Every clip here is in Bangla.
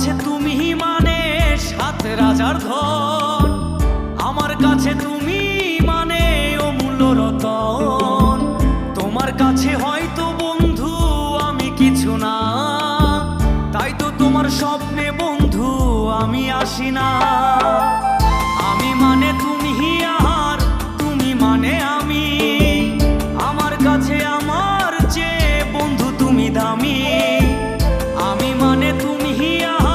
কাছে তুমি মানে সাত রাজার ধন, আমার কাছে তুমি মানে অমূল্য রতন। তোমার কাছে হয়তো বন্ধু আমি কিছু না, তাই তো তোমার স্বপ্নে বন্ধু আমি আসি না। আমি মানে তুমি আর তুমি মানে আমি, আমার কাছে আমার চেয়ে বন্ধু তুমি দামি। আমি মানে তুমি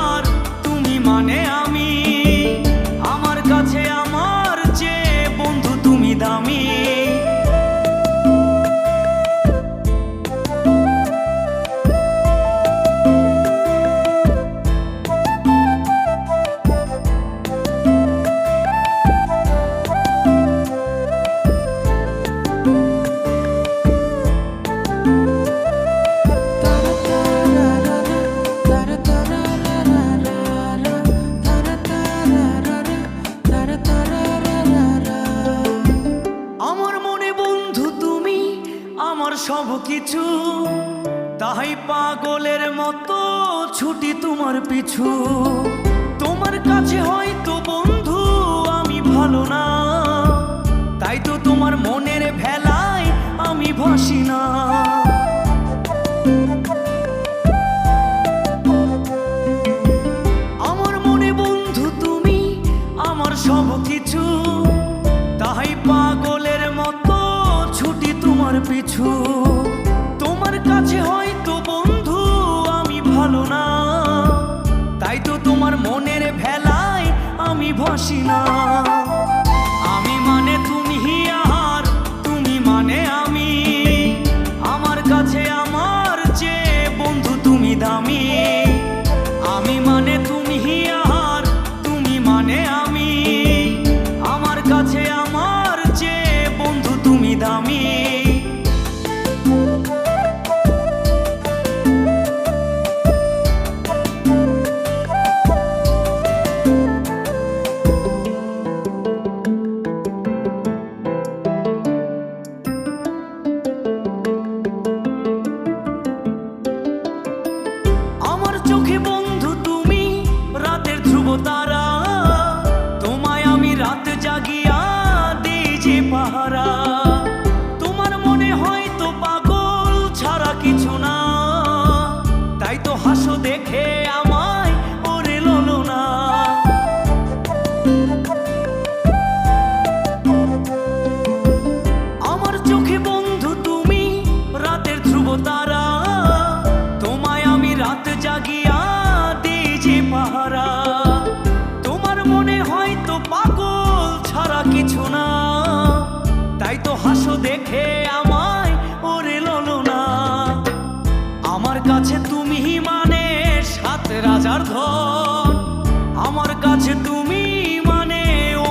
আর তুমি মানে আমি, আমার কাছে আমার চেয়ে বন্ধু তুমি দামি। সব কিছু তাই পাগলের মতো ছুটি তোমার পিছু। তোমার কাছে হয়তো বন্ধু আমি ভালো না, তাই তো তোমার মনের ভেলায় আমি ভাসি না। আমার মনে বন্ধু তুমি আমার সব কিছু, তাই পাগলের মতো ছুটি তোমার পিছু। তোমার কাছে হয়তো বন্ধু আমি ভালো না, তাই তো তোমার মনের ভেলায় আমি ভাসি না। আমি মানে তুমি আর তুমি মানে আমি, আমার কাছে আমার চেয়ে বন্ধু তুমি দামি। আমি মানে তুমি আর তুমি মানে আমি, আমার কাছে আমার চেয়ে বন্ধু তুমি দামি। আমার চোখে বন্ধু তুমি রাতের ধ্রুব তারা, তোমায় আমি রাত জাগিয়া দিই যে পাহারা। তোমার মনে হয়তো পাগল ছাড়া কিছু না, তাই তো হাসো দেখে আমায় ওরে ললো না। আমার চোখে বন্ধু তুমি রাতের ধ্রুব তারা, তোমায় আমি রাত জাগিয়া দিই যে পাহারা। তোমার মনে হয়তো পাগল ছাড়া কিছু না, তাই তো হাসো দেখে আমায় ওরে ললো না। আমার কাছে তুমি মানে সাত রাজার ধন, আমার কাছে তুমি মানে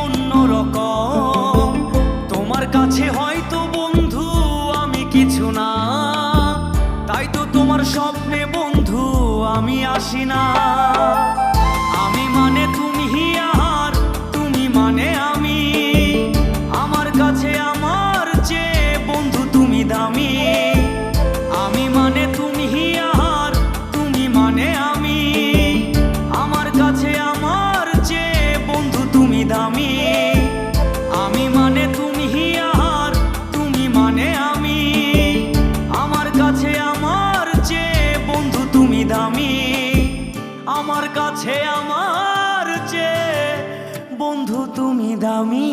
অন্য রকম। তোমার কাছে হয়তো বন্ধু আমি কিছু না, তাই তো তোমার স্বপ্নে বন্ধু আমি আসি না। আমি মানে তুমি আর তুমি মানে আমি, আমার কাছে আমার চেয়ে বন্ধু তুমি দামি। আমি মানে তুমি আর তুমি মানে আমি, আমার কাছে আমার চেয়ে বন্ধু তুমি দামি। আমি মানে তুমি আর তুমি মানে আমি, আমার কাছে আমার চেয়ে বন্ধু তুমি দামি। আমার কাছে আমার চেয়ে বন্ধু তুমি দামি।